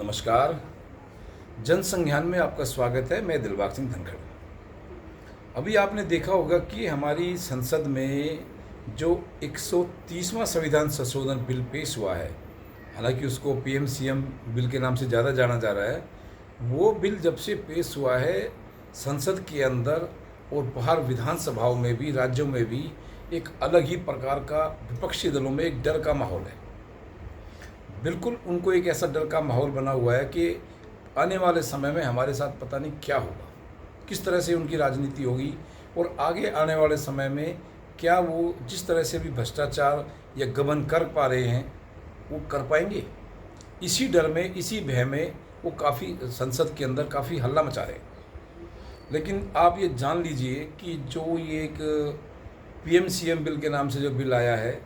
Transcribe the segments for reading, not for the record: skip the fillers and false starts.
नमस्कार। जनसंज्ञान में आपका स्वागत है। मैं दिलबाग सिंह धनखड़। अभी आपने देखा होगा कि हमारी संसद में जो 130वां संविधान संशोधन बिल पेश हुआ है, हालांकि उसको पीएम-सीएम बिल के नाम से ज़्यादा जाना जा रहा है। वो बिल जब से पेश हुआ है संसद के अंदर और बाहर विधानसभाओं में भी, राज्यों में भी एक अलग ही प्रकार का विपक्षी दलों में एक डर का माहौल है। बिल्कुल उनको एक ऐसा डर का माहौल बना हुआ है कि आने वाले समय में हमारे साथ पता नहीं क्या होगा, किस तरह से उनकी राजनीति होगी और आगे आने वाले समय में क्या वो जिस तरह से भी भ्रष्टाचार या गबन कर पा रहे हैं वो कर पाएंगे। इसी डर में, इसी भय में वो काफ़ी संसद के अंदर काफ़ी हल्ला मचा रहे हैं। लेकिन आप ये जान लीजिए कि जो ये एक पीएम-सीएम बिल के नाम से जो बिल आया है,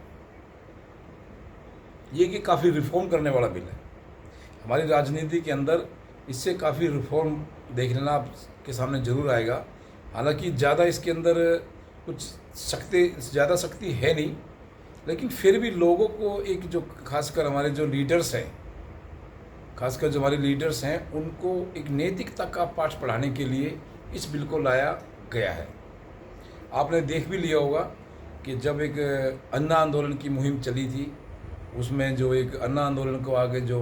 ये कि काफ़ी रिफॉर्म करने वाला बिल है। हमारी राजनीति के अंदर इससे काफ़ी रिफॉर्म देखना आपके सामने ज़रूर आएगा। हालांकि ज़्यादा इसके अंदर कुछ ज़्यादा शक्ति है नहीं, लेकिन फिर भी लोगों को एक जो खासकर हमारे जो लीडर्स हैं, खासकर जो हमारे लीडर्स हैं, उनको एक नैतिकता का पाठ पढ़ाने के लिए इस बिल को लाया गया है। आपने देख भी लिया होगा कि जब एक अन्ना आंदोलन की मुहिम चली थी, उसमें जो एक अन्ना आंदोलन को आगे जो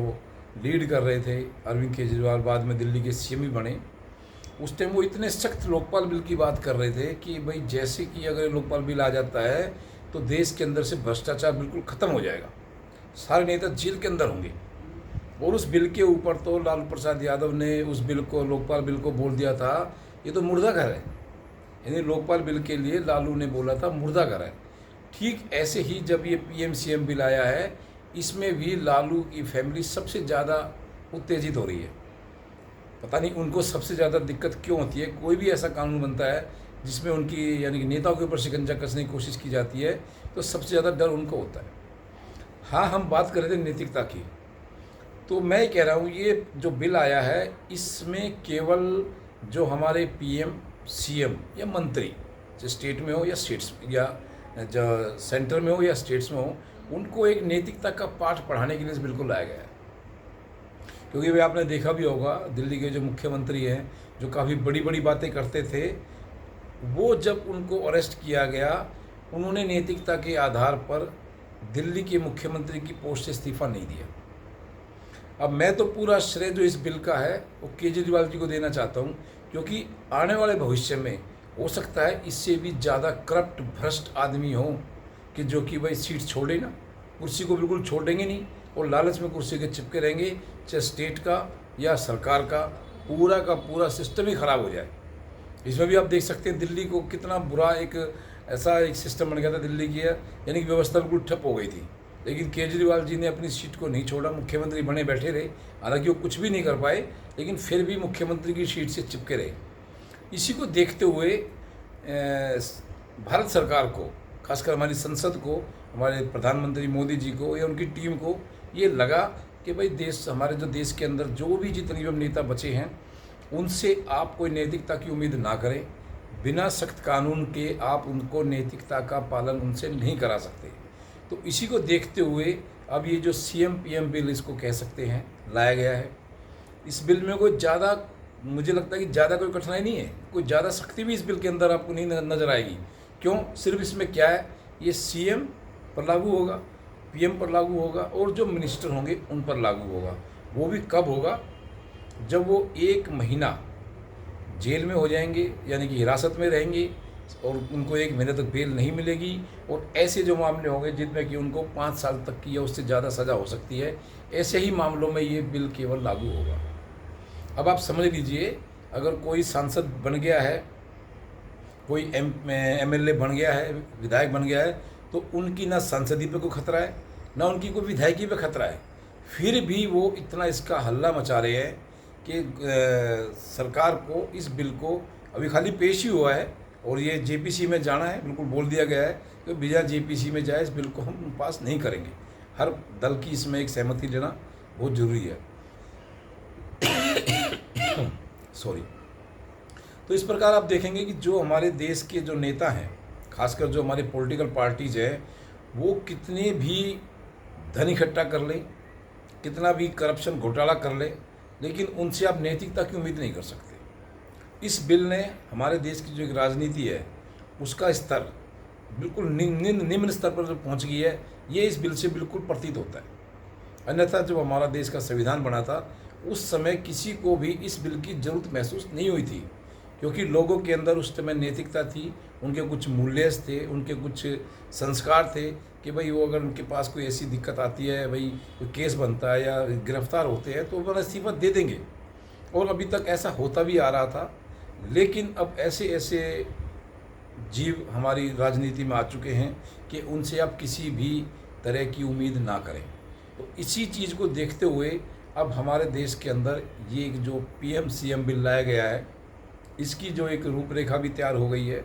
लीड कर रहे थे अरविंद केजरीवाल, बाद में दिल्ली के सीएम भी बने, उस टाइम वो इतने सख्त लोकपाल बिल की बात कर रहे थे कि भाई जैसे कि अगर लोकपाल बिल आ जाता है तो देश के अंदर से भ्रष्टाचार बिल्कुल ख़त्म हो जाएगा, सारे नेता जेल के अंदर होंगे। और उस बिल के ऊपर तो लालू प्रसाद यादव ने उस बिल को, लोकपाल बिल को बोल दिया था ये तो मुर्दा घर है। यानी लोकपाल बिल के लिए लालू ने बोला था मुर्दा घर है। ठीक ऐसे ही जब ये पीएम-सीएम बिल आया है, इसमें भी लालू की फैमिली सबसे ज़्यादा उत्तेजित हो रही है। पता नहीं उनको सबसे ज़्यादा दिक्कत क्यों होती है। कोई भी ऐसा कानून बनता है जिसमें उनकी यानी कि नेताओं के ऊपर शिकंजा कसने की कोशिश की जाती है, तो सबसे ज़्यादा डर उनको होता है। हाँ, हम बात कर रहे थे नैतिकता की, तो मैं कह रहा हूँ ये जो बिल आया है, इसमें केवल जो हमारे पीएम-सीएम या मंत्री, जो स्टेट में हो या स्टेट्स या जो सेंटर में हो या स्टेट्स में हो, उनको एक नैतिकता का पाठ पढ़ाने के लिए इस बिल को लाया गया है। क्योंकि भाई आपने देखा भी होगा, दिल्ली के जो मुख्यमंत्री हैं, जो काफ़ी बड़ी बड़ी बातें करते थे, वो जब उनको अरेस्ट किया गया, उन्होंने नैतिकता के आधार पर दिल्ली के मुख्यमंत्री की पोस्ट से इस्तीफ़ा नहीं दिया। अब मैं तो पूरा श्रेय जो इस बिल का है वो केजरीवाल जी को देना चाहता हूँ, क्योंकि आने वाले भविष्य में हो सकता है इससे भी ज़्यादा करप्ट, भ्रष्ट आदमी हो कि जो कि भाई सीट छोड़े ना, कुर्सी को बिल्कुल छोड़ेंगे नहीं और लालच में कुर्सी के चिपके रहेंगे, चाहे स्टेट का या सरकार का पूरा सिस्टम ही ख़राब हो जाए। इसमें भी आप देख सकते हैं दिल्ली को कितना बुरा एक ऐसा एक सिस्टम बन गया था दिल्ली की, यानी कि व्यवस्था बिल्कुल ठप हो गई थी। लेकिन केजरीवाल जी ने अपनी सीट को नहीं छोड़ा, मुख्यमंत्री बने बैठे रहे। हालांकि वो कुछ भी नहीं कर पाए, लेकिन फिर भी मुख्यमंत्री की सीट से चिपके रहे। इसी को देखते हुए भारत सरकार को, खासकर हमारी संसद को, हमारे प्रधानमंत्री मोदी जी को या उनकी टीम को ये लगा कि भाई हमारे जो देश के अंदर जो भी जितने भी नेता बचे हैं, उनसे आप कोई नैतिकता की उम्मीद ना करें। बिना सख्त कानून के आप उनको नैतिकता का पालन उनसे नहीं करा सकते। तो इसी को देखते हुए अब ये जो सीएम पीएम बिल इसको कह सकते हैं, लाया गया है। इस बिल में कोई ज़्यादा, मुझे लगता है कि ज़्यादा कोई कठिनाई नहीं है, कोई ज़्यादा सख्ती भी इस बिल के अंदर आपको नहीं नज़र आएगी। क्यों? सिर्फ इसमें क्या है, ये सीएम पर लागू होगा, पीएम पर लागू होगा और जो मिनिस्टर होंगे उन पर लागू होगा। वो भी कब होगा? जब वो 1 महीना जेल में हो जाएंगे, यानी कि हिरासत में रहेंगे और उनको 1 महीने तक बेल नहीं मिलेगी। और ऐसे जो मामले होंगे जिनमें कि उनको 5 साल तक की या उससे ज़्यादा सज़ा हो सकती है, ऐसे ही मामलों में ये बिल केवल लागू होगा। अब आप समझ लीजिए, अगर कोई सांसद बन गया है, कोई एमएलए बन गया है, विधायक बन गया है, तो उनकी ना संसदीय पे कोई खतरा है, ना उनकी कोई विधायकी पे खतरा है। फिर भी वो इतना इसका हल्ला मचा रहे हैं कि सरकार को इस बिल को, अभी खाली पेश ही हुआ है और ये जेपीसी में जाना है, बिल्कुल बोल दिया गया है कि बिना जेपीसी में जाए इस बिल को हम पास नहीं करेंगे। हर दल की इसमें एक सहमति लेना बहुत ज़रूरी है। सॉरी। तो इस प्रकार आप देखेंगे कि जो हमारे देश के जो नेता हैं, खासकर जो हमारी पॉलिटिकल पार्टीज़ हैं, वो कितने भी धन इकट्ठा कर लें, कितना भी करप्शन घोटाला कर ले, लेकिन उनसे आप नैतिकता की उम्मीद नहीं कर सकते। इस बिल ने हमारे देश की जो एक राजनीति है उसका स्तर बिल्कुल निम्न स्तर पर पहुंच गई है, ये इस बिल से बिल्कुल प्रतीत होता है। अन्यथा जब हमारा देश का संविधान बना था उस समय किसी को भी इस बिल की ज़रूरत महसूस नहीं हुई थी, क्योंकि लोगों के अंदर उस समय नैतिकता थी, उनके कुछ मूल्य थे, उनके कुछ संस्कार थे कि भाई वो अगर उनके पास कोई ऐसी दिक्कत आती है, भाई कोई केस बनता है या गिरफ्तार होते हैं तो वो इस्तीफा दे देंगे, और अभी तक ऐसा होता भी आ रहा था। लेकिन अब ऐसे ऐसे जीव हमारी राजनीति में आ चुके हैं कि उनसे आप किसी भी तरह की उम्मीद ना करें। तो इसी चीज़ को देखते हुए अब हमारे देश के अंदर ये एक जो पीएम सीएम बिल लाया गया है, इसकी जो एक रूपरेखा भी तैयार हो गई है,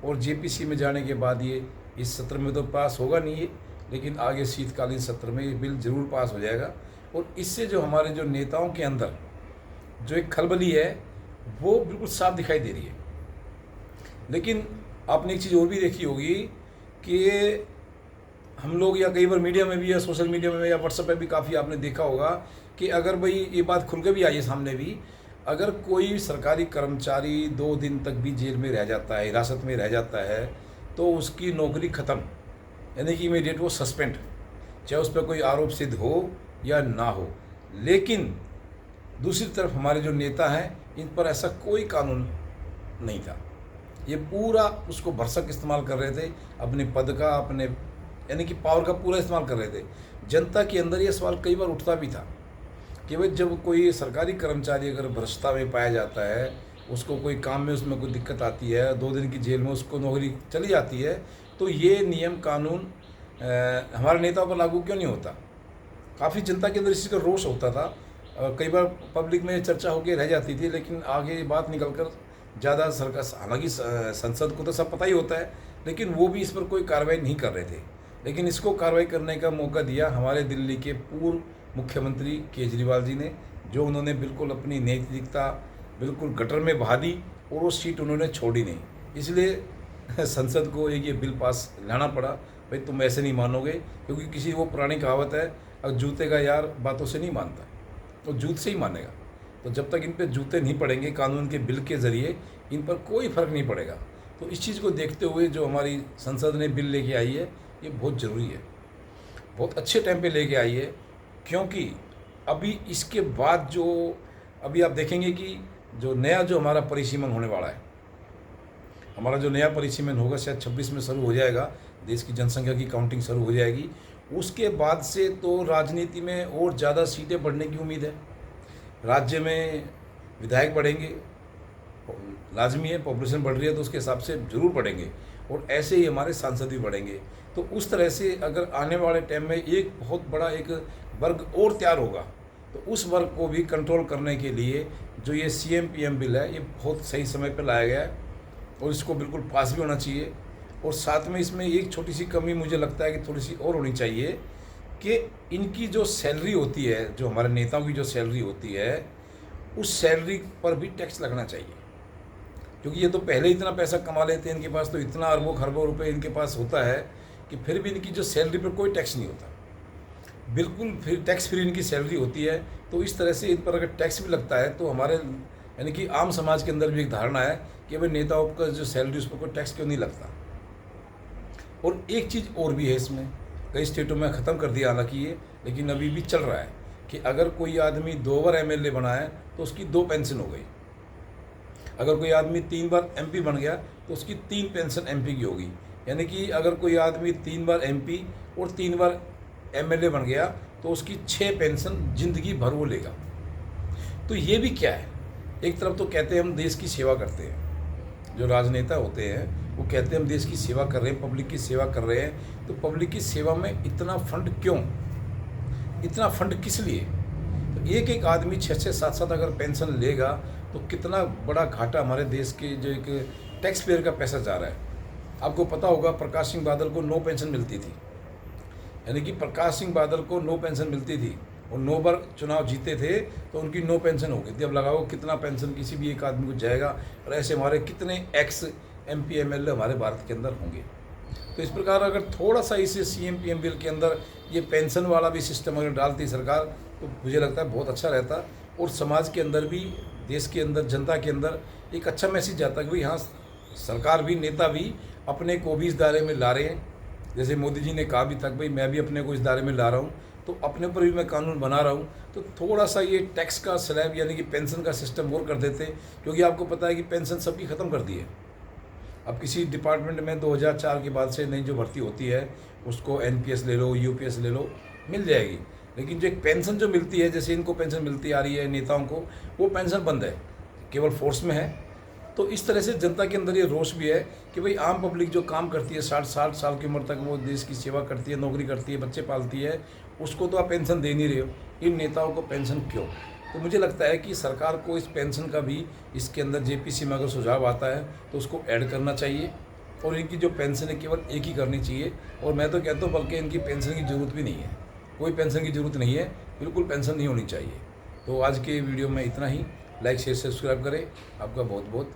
और जेपीसी में जाने के बाद ये इस सत्र में तो पास होगा नहीं है, लेकिन आगे शीतकालीन सत्र में ये बिल ज़रूर पास हो जाएगा। और इससे जो हमारे जो नेताओं के अंदर जो एक खलबली है वो बिल्कुल साफ दिखाई दे रही है। लेकिन आपने एक चीज़ और भी देखी होगी कि हम लोग, या कई बार मीडिया में भी या सोशल मीडिया में या व्हाट्सएप पे भी काफ़ी आपने देखा होगा कि अगर भाई ये बात खुल के भी आई है सामने भी, अगर कोई सरकारी कर्मचारी 2 दिन तक भी जेल में रह जाता है, हिरासत में रह जाता है, तो उसकी नौकरी ख़त्म, यानी कि इमीडिएट वो सस्पेंड, चाहे उस पर कोई आरोप सिद्ध हो या ना हो। लेकिन दूसरी तरफ हमारे जो नेता हैं इन पर ऐसा कोई कानून नहीं था, ये पूरा उसको भरसक इस्तेमाल कर रहे थे, अपने पद का, अपने यानी कि पावर का पूरा इस्तेमाल कर रहे थे। जनता के अंदर ये सवाल कई बार उठता भी था कि भाई जब कोई सरकारी कर्मचारी अगर भ्रष्टता में पाया जाता है, उसको कोई काम में उसमें कोई दिक्कत आती है, 2 दिन की जेल में उसको नौकरी चली जाती है, तो ये नियम कानून हमारे नेताओं पर लागू क्यों नहीं होता। काफ़ी जनता के अंदर इसी का रोष होता था। कई बार पब्लिक में चर्चा होकर रह जाती थी, लेकिन आगे बात निकल कर ज़्यादा सरकार, हालांकि संसद को तो सब पता ही होता है, लेकिन वो भी इस पर कोई कार्रवाई नहीं कर रहे थे। लेकिन इसको कार्रवाई करने का मौका दिया हमारे दिल्ली के पूर्व मुख्यमंत्री केजरीवाल जी ने, जो उन्होंने बिल्कुल अपनी नैतिकता बिल्कुल गटर में बहा दी और वो सीट उन्होंने छोड़ी नहीं। इसलिए संसद को एक ये बिल पास लाना पड़ा। भाई तुम ऐसे नहीं मानोगे, क्योंकि किसी वो पुरानी कहावत है, अब जूते का यार बातों से नहीं मानता, तो जूत से ही मानेगा। तो जब तक इन पर जूते नहीं पड़ेंगे कानून के बिल के ज़रिए, इन पर कोई फ़र्क नहीं पड़ेगा। तो इस चीज़ को देखते हुए जो हमारी संसद ने बिल लेके आई है, ये बहुत ज़रूरी है, बहुत अच्छे टाइम पे लेके आई है, क्योंकि अभी इसके बाद जो अभी आप देखेंगे कि जो नया जो हमारा परिसीमन होने वाला है, हमारा जो नया परिसीमन होगा शायद 26 में शुरू हो जाएगा, देश की जनसंख्या की काउंटिंग शुरू हो जाएगी। उसके बाद से तो राजनीति में और ज़्यादा सीटें बढ़ने की उम्मीद है। राज्य में विधायक बढ़ेंगे, लाजमी है, पॉपुलेशन बढ़ रही है तो उसके हिसाब से जरूर बढ़ेंगे, और ऐसे ही हमारे सांसद भी बढ़ेंगे। तो उस तरह से अगर आने वाले टाइम में एक बहुत बड़ा एक वर्ग और तैयार होगा, तो उस वर्ग को भी कंट्रोल करने के लिए जो ये सीएम पीएम बिल है, ये बहुत सही समय पर लाया गया है, और इसको बिल्कुल पास भी होना चाहिए। और साथ में इसमें एक छोटी सी कमी मुझे लगता है कि थोड़ी सी और होनी चाहिए कि इनकी जो सैलरी होती है, जो हमारे नेताओं की जो सैलरी होती है, उस सैलरी पर भी टैक्स लगना चाहिए, क्योंकि ये तो पहले इतना पैसा कमा लेते हैं, इनके पास तो इतना अरबों खरबों रुपए इनके पास होता है कि फिर भी इनकी जो सैलरी पर कोई टैक्स नहीं होता, बिल्कुल फिर टैक्स फ्री इनकी सैलरी होती है। तो इस तरह से इन पर अगर टैक्स भी लगता है तो हमारे यानी कि आम समाज के अंदर भी एक धारणा है कि भाई नेताओं का जो सैलरी उस पर कोई टैक्स क्यों नहीं लगता। और एक चीज़ और भी है इसमें, कई स्टेटों में ख़त्म कर दिया हालांकि ये, लेकिन अभी भी चल रहा है कि अगर कोई आदमी 2 बार एमएलए बना है तो उसकी 2 पेंशन हो गई। अगर कोई आदमी 3 बार एमपी बन गया तो उसकी 3 पेंशन एमपी की होगी। यानी कि अगर कोई आदमी 3 बार एमपी और 3 बार एमएलए बन गया तो उसकी 6 पेंशन ज़िंदगी भर वो लेगा। तो ये भी क्या है, एक तरफ तो कहते हैं हम देश की सेवा करते हैं, जो राजनेता होते हैं वो कहते हैं हम देश की सेवा कर रहे हैं, पब्लिक की सेवा कर रहे हैं, तो पब्लिक की सेवा में इतना फंड क्यों, इतना फंड किस लिए। तो एक एक आदमी 6-6, 7-7 अगर पेंशन लेगा तो कितना बड़ा घाटा हमारे देश के जो एक टैक्स पेयर का पैसा जा रहा है। आपको पता होगा प्रकाश सिंह बादल को 9 पेंशन मिलती थी, यानी कि प्रकाश सिंह बादल को 9 पेंशन मिलती थी, और 9 बार चुनाव जीते थे तो उनकी 9 पेंशन हो गई थी। अब लगाओ कितना पेंशन किसी भी एक आदमी को जाएगा, और ऐसे हमारे कितने एक्स एमपी एमएलए हमारे भारत के अंदर होंगे। तो इस प्रकार अगर थोड़ा सा इस सीएम पीएम बिल के अंदर ये पेंशन वाला भी सिस्टम अगर डालती सरकार तो मुझे लगता है बहुत अच्छा रहता और समाज के अंदर भी, देश के अंदर, जनता के अंदर एक अच्छा मैसेज जाता कि भाई हाँ, सरकार भी, नेता भी अपने को भी इस दायरे में ला रहे हैं। जैसे मोदी जी ने कहा भी तक भाई मैं भी अपने को इस दायरे में ला रहा हूँ, तो अपने ऊपर भी मैं कानून बना रहा हूँ। तो थोड़ा सा ये टैक्स का स्लैब यानी कि पेंशन का सिस्टम और कर देते, क्योंकि आपको पता है कि पेंशन सबकी ख़त्म कर दी है। अब किसी डिपार्टमेंट में 2004 के बाद से नई जो भर्ती होती है उसको एनपीएस ले लो, यूपीएस ले लो, मिल जाएगी। लेकिन जो एक पेंशन जो मिलती है, जैसे इनको पेंशन मिलती आ रही है नेताओं को, वो पेंशन बंद है, केवल फोर्स में है। तो इस तरह से जनता के अंदर ये रोष भी है कि भाई आम पब्लिक जो काम करती है 60 साल की उम्र तक वो देश की सेवा करती है, नौकरी करती है, बच्चे पालती है, उसको तो आप पेंशन दे नहीं रहे हो, इन नेताओं को पेंशन क्यों? तो मुझे लगता है कि सरकार को इस पेंशन का भी इसके अंदर जेपीसी में अगर सुझाव आता है तो उसको ऐड करना चाहिए और इनकी जो पेंशन है केवल एक ही करनी चाहिए। और मैं तो कहता हूँ बल्कि इनकी पेंशन की ज़रूरत भी नहीं है, कोई पेंशन की ज़रूरत नहीं है, बिल्कुल पेंशन नहीं होनी चाहिए। तो आज के वीडियो में इतना ही। लाइक शेयर सब्सक्राइब करें। आपका बहुत बहुत